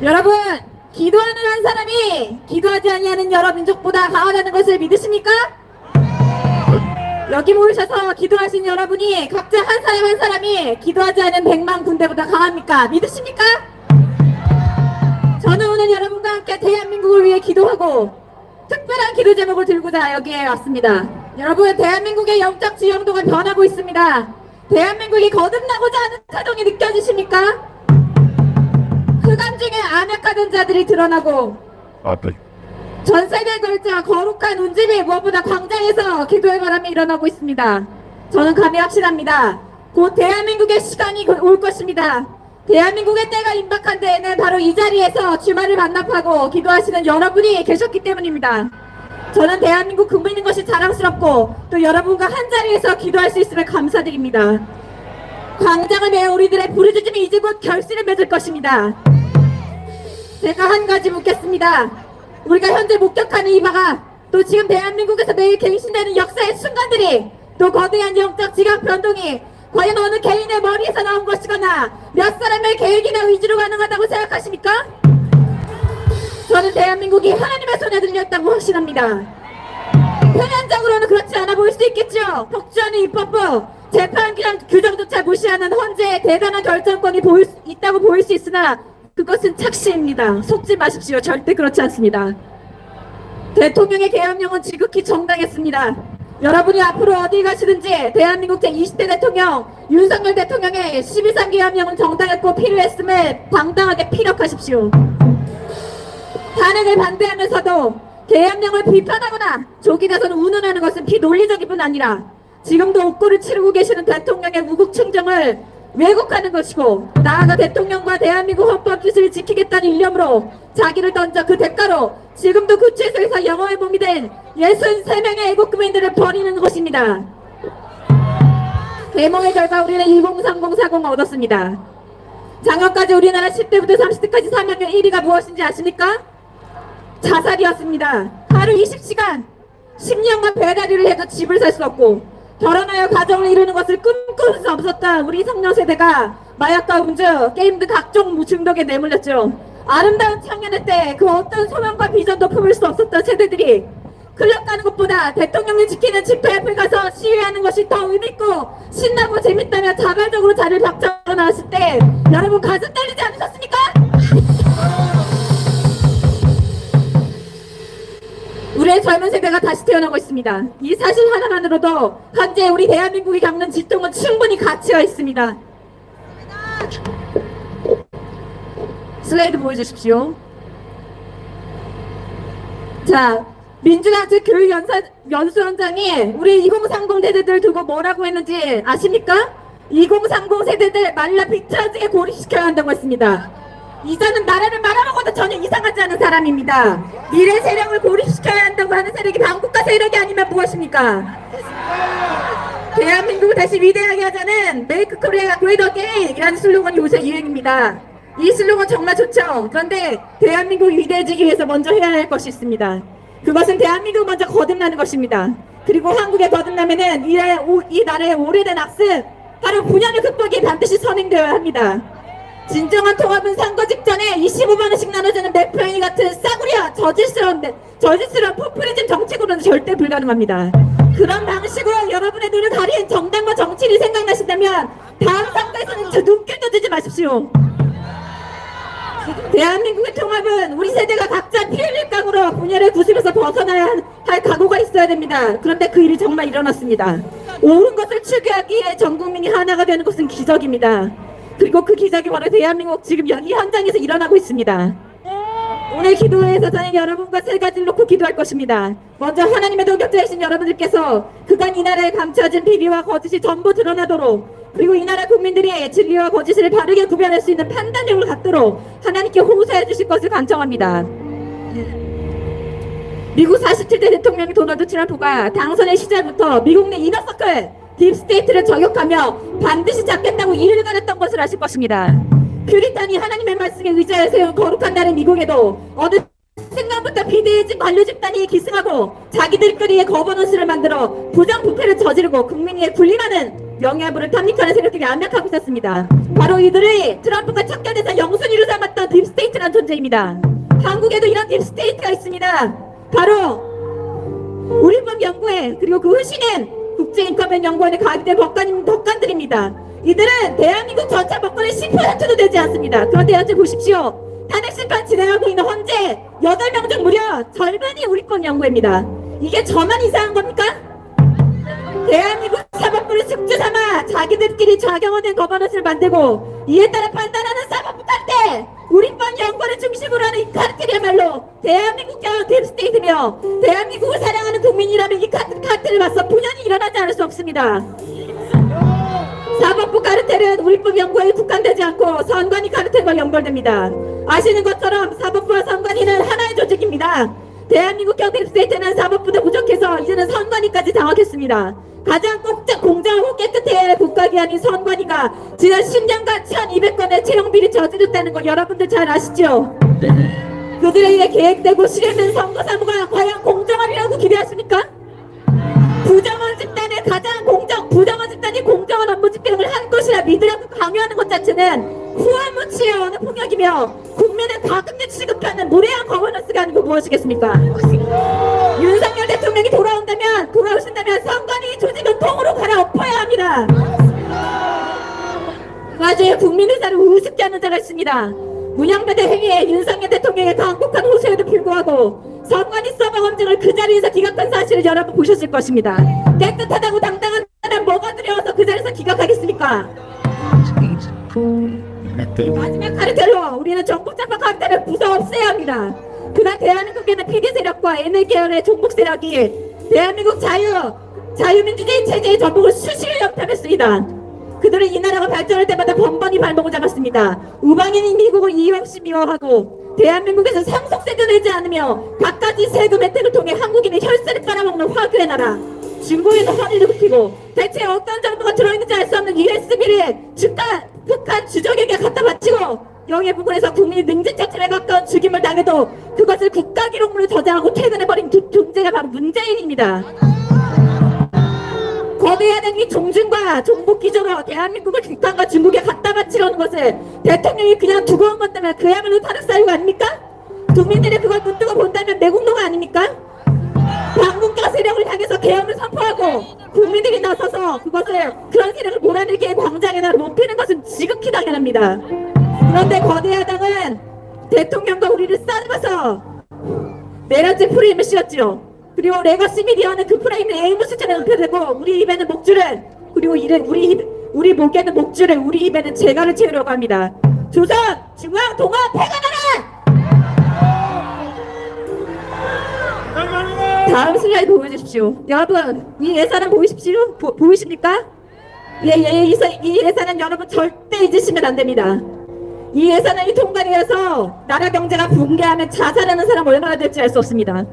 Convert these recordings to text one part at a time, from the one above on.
여러분, 기도하는 한 사람이 기도하지 아니하는 여러 민족보다 강하다는 것을 믿으십니까? 여기 모이셔서 기도하신 여러분이 각자 한 사람 한 사람이 기도하지 않은 100만 군대보다 강합니까? 믿으십니까? 저는 오늘 여러분과 함께 대한민국을 위해 기도하고 특별한 기도 제목을 들고자 여기에 왔습니다. 여러분, 대한민국의 영적 지형도가 변하고 있습니다. 대한민국이 거듭나고자 하는 태동이 느껴지십니까? 흑암 중에 암약하던 자들이 드러나고 전 세계에 걸쳐 거룩한 운집이 무엇보다 광장에서 기도의 바람이 일어나고 있습니다. 저는 감히 확신합니다. 곧 대한민국의 시간이 올 것입니다. 대한민국의 때가 임박한 데에는 바로 이 자리에서 주말을 반납하고 기도하시는 여러분이 계셨기 때문입니다. 저는 대한민국 국민인 것이 자랑스럽고 또 여러분과 한 자리에서 기도할 수 있음을 감사드립니다. 광장을 메어 우리들의 부르짖음이 이제 곧 결실을 맺을 것입니다. 제가 한 가지 묻겠습니다. 우리가 현재 목격하는 이 바가 또 지금 대한민국에서 매일 갱신되는 역사의 순간들이 또 거대한 영적 지각 변동이 과연 어느 개인의 머리에서 나온 것이거나 몇 사람의 계획이나 의지로 가능하다고 생각하십니까? 저는 대한민국이 하나님의 손에 들렸다고 확신합니다. 표면적으로는 그렇지 않아 보일 수 있겠죠. 폭주하는 입법부, 재판 규정조차 무시하는 헌재의 대단한 결정권이 있다고 보일 수 있으나 그것은 착시입니다. 속지 마십시오. 절대 그렇지 않습니다. 대통령의 계엄령은 지극히 정당했습니다. 여러분이 앞으로 어디 가시든지 대한민국 제20대 대통령 윤석열 대통령의 12.3 계엄령은 정당했고 필요했음을 당당하게 피력하십시오. 탄핵을 반대하면서도 계엄령을 비판하거나 조기대선을 운운하는 것은 비논리적일 뿐 아니라 지금도 옥고를 치르고 계시는 대통령의 무국충정을 왜곡하는 것이고 나아가 대통령과 대한민국 헌법 규칙을 지키겠다는 일념으로 자기를 던져 그 대가로 지금도 구치소에서 영어의 몸이 된 63명의 애국구민들을 버리는 것입니다. 계몽의 결과 우리는 103040을 얻었습니다. 작년까지 우리나라 10대부터 30대까지 사망률 1위가 무엇인지 아십니까? 자살이었습니다. 하루 20시간 10년간 배다리를 해도 집을 살 수 없고 결혼하여 가정을 이루는 것을 꿈꿀 수 없었던 우리 청년세대가 마약과 음주, 게임 등 각종 중독에 내몰렸죠. 아름다운 청년의 때 그 어떤 소망과 비전도 품을 수 없었던 세대들이 클럽 가는 것보다 대통령을 지키는 집회 앞에 가서 시위하는 것이 더 의미있고 신나고 재밌다며 자발적으로 자리를 박차고 나왔을 때 여러분 가슴 떨리지 않으셨습니까? 우리의 젊은 세대가 다시 태어나고 있습니다. 이 사실 하나만으로도 현재 우리 대한민국이 겪는 지통은 충분히 가치가 있습니다. 슬라이드 보여주십시오. 자, 민주당 측 교육연수원장이 우리 2030 세대들 두고 뭐라고 했는지 아십니까? 2030 세대들 말라 비틀어지게 고립시켜야 한다고 했습니다. 이자는 나라를 말아먹어도 전혀 이상하지 않은 사람입니다. 미래 세력을 고립시켜야 한다고 하는 세력이 반국가 세력이 아니면 무엇입니까? 대한민국을 다시 위대하게 하자는 메이크 코리아 그레이트 어게인이라는 슬로건이 요새 유행입니다. 이 슬로건 정말 좋죠. 그런데 대한민국이 위대해지기 위해서 먼저 해야 할 것이 있습니다. 그것은 대한민국을 먼저 거듭나는 것입니다. 그리고 한국에 거듭나면은 이 나라의 오래된 악습 바로 분열의 극복이 반드시 선행되어야 합니다. 진정한 통합은 선거 직전에 25만원씩 나눠주는 매표행위 같은 싸구려 저질스러운 포퓰리즘 정책으로는 절대 불가능합니다. 그런 방식으로 여러분의 눈을 가린 정당과 정치인이 생각나신다면 다음 선거에서는 저 눈길도 주지 마십시오. 대한민국의 통합은 우리 세대가 각자 피 흘릴 각오로 분열의 구슬에서 벗어나야 할 각오가 있어야 됩니다. 그런데 그 일이 정말 일어났습니다. 옳은 것을 추구하기에 전 국민이 하나가 되는 것은 기적입니다. 그리고 그 기적이 바로 대한민국 지금 이 현장에서 일어나고 있습니다. 오늘 기도회에서 저는 여러분과 세 가지를 놓고 기도할 것입니다. 먼저 하나님의 동역자이신 여러분들께서 그간 이 나라에 감춰진 비리와 거짓이 전부 드러나도록 그리고 이 나라 국민들이 진리와 거짓을 바르게 구별할 수 있는 판단력을 갖도록 하나님께 호소해 주실 것을 간청합니다. 미국 47대 대통령 도널드 트럼프가 당선의 시절부터 미국 내 이너서클 딥스테이트를 저격하며 반드시 잡겠다고 일을 가렸던 것을 아실 것입니다. 퓨리탄이 하나님의 말씀에 의지하여 세운 거룩한 나라 미국에도 어느 생각부터 비대해진 관료 집단이 기승하고 자기들끼리의 거버넌스를 만들어 부정부패를 저지르고 국민이 군림하는 명예부를 탐닉하는 세력들이 암약하고 있었습니다. 바로 이들이 트럼프가 척결돼서 영순위로 삼았던 딥스테이트라는 존재 문제입니다. 한국에도 이런 딥스테이트가 있습니다. 바로 우리법 연구회 그리고 그 후신인 국제인권연구원에 가입된 법관들입니다. 이들은 대한민국 전체 법관의 10%도 되지 않습니다. 그런데 현재 보십시오. 탄핵 심판 진행하고 있는 헌재 8명 중 무려 절반이 우리법 연구회입니다. 이게 저만 이상한 겁니까? 대한민국 사법부를 숙주 삼아 자기들끼리 좌경화된 거버넌스를 만들고 이에 따라 판단하는 사법부 탓에 우리법 연구를 중심으로 하는 이 카르텔이야말로 대한민국형 딥스테이트며 대한민국을 사랑하는 국민이라면 이 카르텔을 맞서 분연히 일어나지 않을 수 없습니다. 사법부 카르텔은 우리법 연구에 국한되지 않고 선관위 카르텔과 연결됩니다. 아시는 것처럼 사법부와 선관위는 하나의 조직입니다. 대한민국형 딥스테이트는 사법부도 부족해서 이제는 선관위까지 장악했습니다. 가장 공정하고 깨끗해야 할 국가기관인 선관위가 지난 10년간 1200건의 채용비리 저지르다는 거 여러분들 잘 아시죠? 그들에 의해 계획되고 실현된 선거 사무가 과연 공정하리라고 기대하십니까? 부정한 집단의 부정한 집단이 공정한 업무 집행을 한 것이라 믿으라고 강요하는 것 자체는 후한무치의 어느 폭력이며 국민의 과금에 취급하는 무례한 거버넌스가 아니고 무엇이겠습니까? 윤석열 대통령이 돌아오신다면 선관위 조직은 통으로 갈아엎어야 합니다. 맞아요. 국민 의사를 우습게 하는 자가 있습니다. 문영배대 행위에 윤석열 대통령의 강력한 호소에도 불구하고 선관위 서버 검증을 그 자리에서 기각한 사실을 여러분 보셨을 것입니다. 깨끗하다고 당당한 사람 뭐가 두려워서 그 자리에서 기각하겠습니까? 마지막 카르텔로 우리는 정복자파 카르텔을 부숴 없애야 합니다. 그날 대한민국에는 PD 세력과 NL 계열의 종북 세력이 대한민국 자유민주주의 체제의 전복을 수시로 영탑했습니다. 그들은 이 나라가 발전할 때마다 번번이 발목을 잡았습니다. 우방인이 미국을 이유 없이 미워하고 대한민국에서 상속세도 내지 않으며 갖가지 세금 혜택을 통해 한국인의 혈세를 빨아먹는 화교의 나라 중국에서 허리를 굽히고 대체 어떤 정보가 들어있는지 알 수 없는 USB를 북한 주적에게 갖다 바치고 영해 부근에서 국민이 능지처치에 가까운 죽임을 당해도 그것을 국가기록물로 저장하고 퇴근해버린 존재가 바로 문재인입니다. 거대한 이 종중과 종북 기조로 대한민국을 북한과 중국에 갖다 바치려는 것을 대통령이 그냥 두고 온 건다면 그야말로 타락 사유가 아닙니까? 국민들이 그걸 눈뜨고 본다면 내국노가 아닙니까? 반국가 세력을 향해서 계엄을 선포하고 국민들이 나서서 그런 세력을 몰아내기에 광장에다 높이는 것은 지극히 당연합니다. 그런데 거대 야당은 대통령과 우리를 싸잡아서 내란죄 프레임을 씌웠죠. 그리고 레거시 미디어는 그 프레임을 에이무스처럼 읊어대고 우리 입에는 목줄을 그리고 우리 목에는 목줄을 우리 입에는 재갈을 채우려고 합니다. 조선 중앙 동아 폐간하라! 다음 슬라이드 보여주십시오. 여러분 이 예산안 보이십니까? 이 예산안 여러분 절대 잊으시면 안 됩니다. 이 예산안이 통과되어서 나라 경제가 붕괴하면 자살하는 사람 얼마나 될지 알 수 없습니다.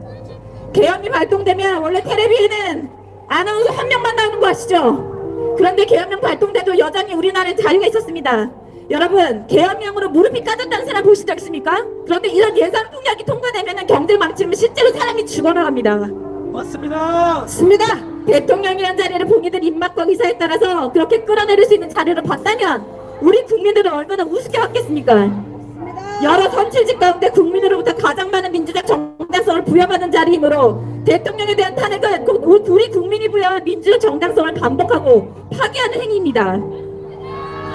계엄이 발동되면 원래 텔레비에는 아나운서 한 명만 나오는 거 아시죠? 그런데 계엄령 발동돼도 여전히 우리나라에 자유가 있었습니다. 여러분 계엄령으로 무릎이 까졌다는 사람 보신 적 있습니까? 그런데 이런 예산 공약이 통과되면 경제 망치면 실제로 사람이 죽어나갑니다. 맞습니다. 대통령이라는 자리를 본인들 입맛과 의사에 따라서 그렇게 끌어내릴 수 있는 자리를 봤다면 우리 국민들은 얼마나 우습게 받겠습니까? 여러 선출직 가운데 국민으로부터 가장 많은 민주적 정당성을 부여받은 자리이므로 대통령에 대한 탄핵은 우리 국민이 부여한 민주적 정당성을 반복하고 파괴하는 행위입니다.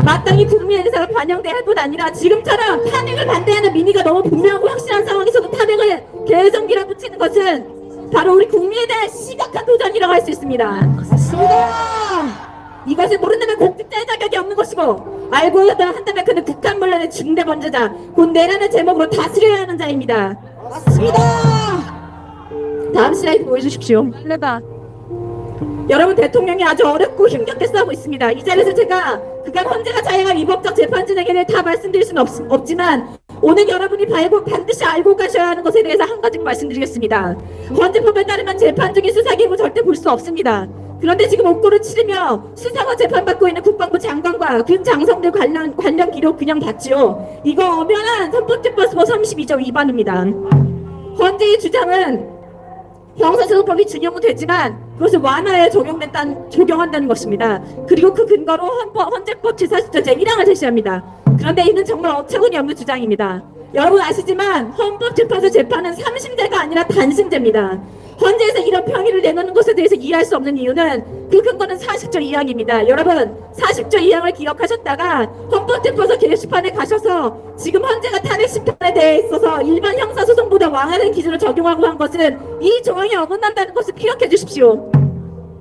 마땅히 국민의 의사가 반영될 뿐 아니라 지금처럼 탄핵을 반대하는 민의가 너무 분명하고 확실한 상황에서도 탄핵을 계속 밀어붙이는 것은 바로 우리 국민에 대한 심각한 도전이라고 할 수 있습니다. 맞습니다. 이것을 모른다면 공직자의 자격이 없는 것이고 알고 한다면 그는 북한 문란의 중대 범죄자 곧 내라는 제목으로 다스려야 하는 자입니다. 맞습니다. 다음 슬라이드 보여주십시오. 여러분 대통령이 아주 어렵고 힘겹게 싸우고 있습니다. 이 자리에서 제가 그간 헌재가 자행한 위법적 재판 진행에 다 말씀드릴 수는 없지만 오늘 여러분이 반드시 알고 가셔야 하는 것에 대해서 한 가지 말씀드리겠습니다. 헌재법에 따르면 재판 중인 수사기구 절대 볼 수 없습니다. 그런데 지금 옥고를 치르며 수사와 재판받고 있는 국방부 장관과 군 장성들 관련 기록 그냥 봤죠. 이거 엄연한 헌법재판소법 32조 위반입니다. 헌재의 주장은 형사소송법이 준용은 되지만 그것을 완화해 적용한다는 것입니다. 그리고 그 근거로 헌재법 제40조 제1항을 제시합니다. 그런데 이는 정말 어처구니 없는 주장입니다. 여러분 아시지만 헌법재판소 재판은 3심제가 아니라 단심제입니다. 헌재에서 이런 평의를 내놓는 것에 대해서 이해할 수 없는 이유는 그 근거는 40조 2항입니다. 여러분 40조 2항을 기억하셨다가 헌법재판소 게시판에 가셔서 지금 헌재가 탄핵심판에 대해 있어서 일반 형사소송보다 왕하는 기준을 적용하고 한 것은 이 조항이 어긋난다는 것을 기억해 주십시오.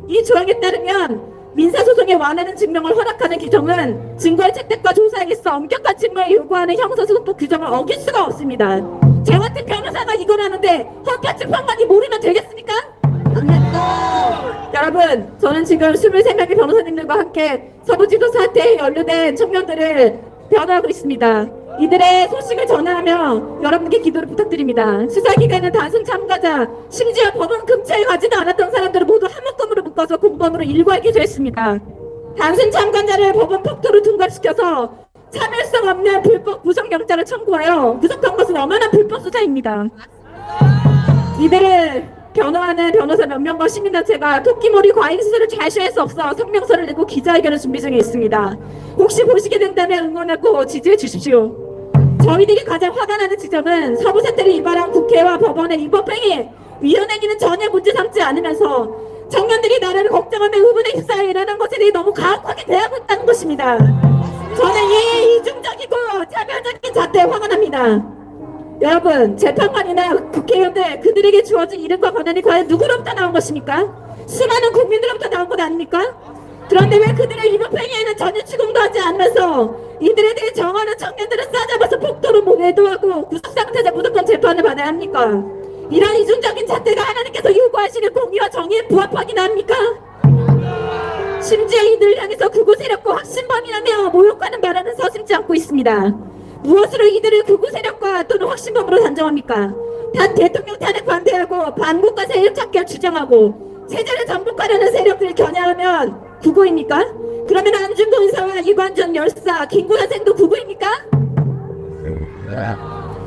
이 조항에 따르면 민사소송에 완하는 증명을 허락하는 규정은 증거의 채택과 조사에 있어 엄격한 증거를 요구하는 형사소송법 규정을 어길 수가 없습니다. 저 같은 변호사가 이걸 하는데 헌법재판관이 모르면 되겠습니까? 여러분, 저는 지금 23명의 변호사님들과 함께 서부지도 사태에 연루된 청년들을 변호하고 있습니다. 이들의 소식을 전하며 여러분께 기도를 부탁드립니다. 수사기관은 단순 참가자, 심지어 법원 근처에 가지도 않았던 사람들을 모두 한 묶음으로 묶어서 공범으로 일괄 기소했습니다. 단순 참관자를 법원 폭도로 둔갑시켜서 참을성 없는 불법 구속영장을 청구하여 구속한 것은 엄연한 불법 수사입니다. 이들을 변호하는 변호사 몇 명과 시민단체가 토끼머리 과잉수사를 좌시할 수 없어 성명서를 내고 기자회견을 준비 중에 있습니다. 혹시 보시게 된다면 응원하고 지지해 주십시오. 저희들이 가장 화가 나는 지점은 서부 사태를 유발한 국회와 법원의 입법행위, 위헌 행위는 전혀 문제 삼지 않으면서 청년들이 나라를 걱정하며 의문에 휩싸여 일어난 것에 대해 너무 가혹하게 대하고 있다는 것입니다. 저는 이 이중적이고 차별적인 잣대에 화가 납니다. 여러분, 재판관이나 국회의원들 그들에게 주어진 이름과 권한이 과연 누구로부터 나온 것입니까? 수많은 국민들로부터 나온 것 아닙니까? 그런데 왜 그들의 위법행위에는 전혀 추궁도 하지 않으면서 이들에 대해 정하는 청년들을 싸잡아서 폭도로 매도하고 구속상태자 무조건 재판을 받아야 합니까? 이런 이중적인 잣대가 하나님께서 요구하시는 공의와 정의에 부합하기나 합니까? 심지어 이들을 향해서 극우 세력과 확신범이라며 모욕하는 발언은 서슴지 않고 있습니다. 무엇으로 이들을 극우 세력과 또는 확신범으로 단정합니까? 단 대통령 탄핵 반대하고 반국가 세력 찾기를 주장하고 체제를 전복하려는 세력들을 겨냥하면 극우입니까? 그러면 안중근 의사와 이관전 열사, 김구현생도 극우입니까?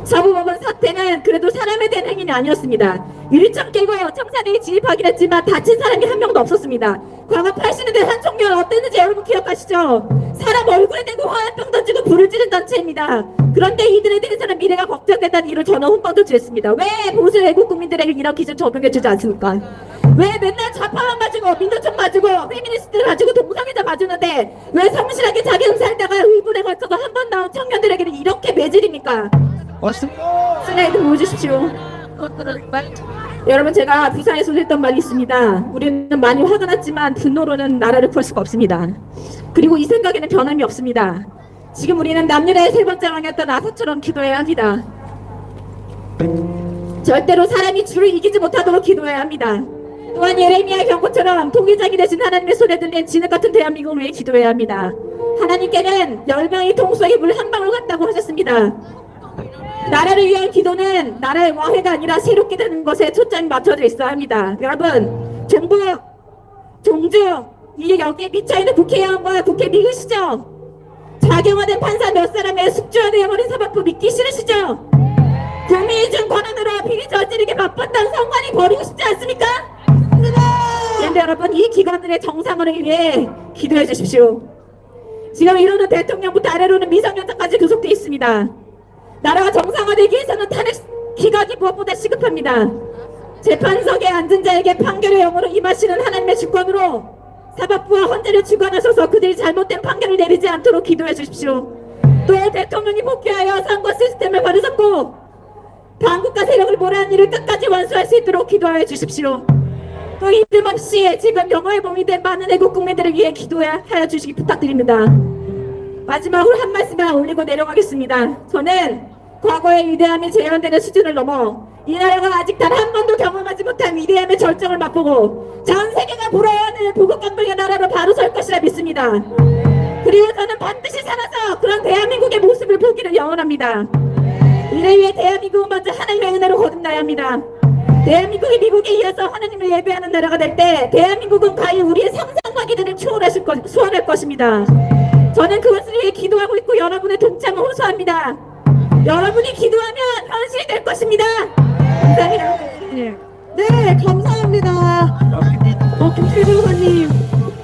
서부법원 사태는 그래도 사람에 대한 행위는 아니었습니다. 일정 깨고 청산회에 진입하긴 했지만 다친 사람이 한 명도 없었습니다. 광화 80년대 한 청년 어땠는지 여러분 기억하시죠? 사람 얼굴에 대고 화염병 던지고 불을 지른 단체입니다. 그런데 이들에 대해서는 미래가 걱정된다는 이유로 저는 훈방도 주었습니다. 왜 보수 외국 국민들에게 이런 기준 적용해주지 않습니까? 왜 맨날 좌파만 가지고 민노총 가지고 페미니스트를 가지고 동성애자 봐주는데 왜 성실하게 자기 살다가 의문에 걸쳐서 한 번 나온 청년들에게는 이렇게 매질입니까? 슬라이드 보여주십시오. 여러분, 제가 부산에서 했던 말이 있습니다. 우리는 많이 화가 났지만 분노로는 나라를 구할 수가 없습니다. 그리고 이 생각에는 변함이 없습니다. 지금 우리는 남녀의 세 번째 왕이었던 아사처럼 기도해야 합니다. 절대로 사람이 주를 이기지 못하도록 기도해야 합니다. 또한 예레미야 경고처럼 통일장이 되신 하나님의 손에 들린 진흙 같은 대한민국을 위해 기도해야 합니다. 하나님께는 열방의 통수에 물 한 방울 같다고 하셨습니다. 나라를 위한 기도는 나라의 왕회가 아니라 새롭게 되는 것에 초점이 맞춰져 있어야 합니다. 여러분, 정부, 종중, 이게 여기에 미쳐있는 국회의원과 국회 믿으시죠? 자경화된 판사 몇 사람의 숙주화되어버린 사법부 믿기 싫으시죠? 국민이 준 권한으로 비리 저지르게 바빴던 선관위 버리고 싶지 않습니까? 그런데 여러분, 이 기관들의 정상화를 위해 기도해 주십시오. 지금 이로는 대통령부터 아래로는 미성년자까지 구속되어 있습니다. 나라가 정상화되기 위해서는 탄핵 기각이 무엇보다 시급합니다. 재판석에 앉은 자에게 판결의 영으로 임하시는 하나님의 주권으로 사법부와 헌재를 주관하셔서 그들이 잘못된 판결을 내리지 않도록 기도해 주십시오. 또 대통령이 복귀하여 선거 시스템을 바로잡고 반국가 세력을 몰아내는 일을 끝까지 완수할 수 있도록 기도하여 주십시오. 또 이듬없이 지금 영화에 봉인된 많은 애국 국민들을 위해 기도하여 주시기 부탁드립니다. 마지막으로 한 말씀만 올리고 내려가겠습니다. 저는 과거의 위대함이 재현되는 수준을 넘어 이 나라가 아직 단 한 번도 경험하지 못한 위대함의 절정을 맛보고 전 세계가 부러워하는 부국강병의 나라로 바로 설 것이라 믿습니다. 그리고 저는 반드시 살아서 그런 대한민국의 모습을 보기를 영원합니다. 이를 위해 대한민국은 먼저 하나님의 은혜로 거듭나야 합니다. 대한민국이 미국에 이어서 하나님을 예배하는 나라가 될 때 대한민국은 과연 우리의 상상과 기대를 소원할 것입니다. 저는 그것을 위해 기도하고 있고 여러분의 동참을 호소합니다. 여러분이 기도하면 현실이 될 것입니다. 감사합니다. 네, 감사합니다. 김필 변호사님,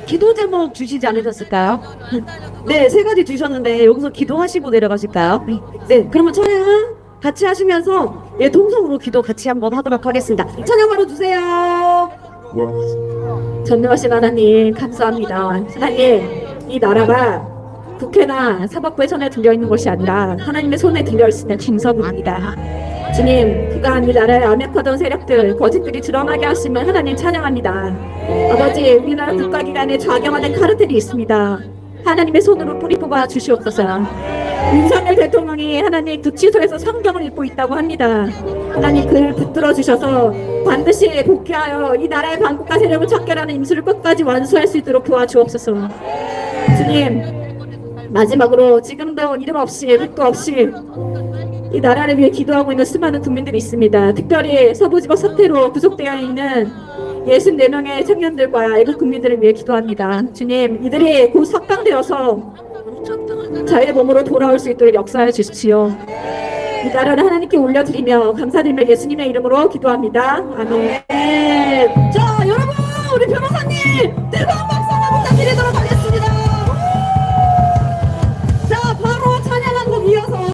기도 제목 주시지 않으셨을까요? 네, 세 가지 주셨는데 여기서 기도하시고 내려가실까요? 네, 그러면 찬양 같이 하시면서 예, 통성으로 기도 같이 한번 하도록 하겠습니다. 찬양 걸어주세요. 전능하신 하나님 감사합니다. 하나님, 이 나라가 국회나 사법부의 손에 들려있는 것이 아니라 하나님의 손에 들려있으면 중서부입니다. 주님, 그간 이 나라에 암약하던 세력들, 거짓들이 드러나게 하시면 하나님 찬양합니다. 아버지, 우리나라 국가기관에 좌경화된 카르텔이 있습니다. 하나님의 손으로 뿌리 뽑아 주시옵소서. 윤석열 대통령이 하나님 구치소에서 성경을 읽고 있다고 합니다. 하나님 그를 붙들어 주셔서 반드시 복귀하여 이 나라의 반국가 세력을 척결하는 임무를 끝까지 완수할 수 있도록 도와주옵소서. 주님, 마지막으로 지금도 이름 없이 획도 없이 이 나라를 위해 기도하고 있는 수많은 국민들이 있습니다. 특별히 서부지법 사태로 구속되어 있는 64명의 청년들과 애국 국민들을 위해 기도합니다. 주님, 이들이 곧 석방되어서 자유의 몸으로 돌아올 수 있도록 역사해 주십시오. 이 나라를 하나님께 올려드리며 감사드리며 예수님의 이름으로 기도합니다. 아멘. 자, 여러분, 우리 변호사님 뜨거운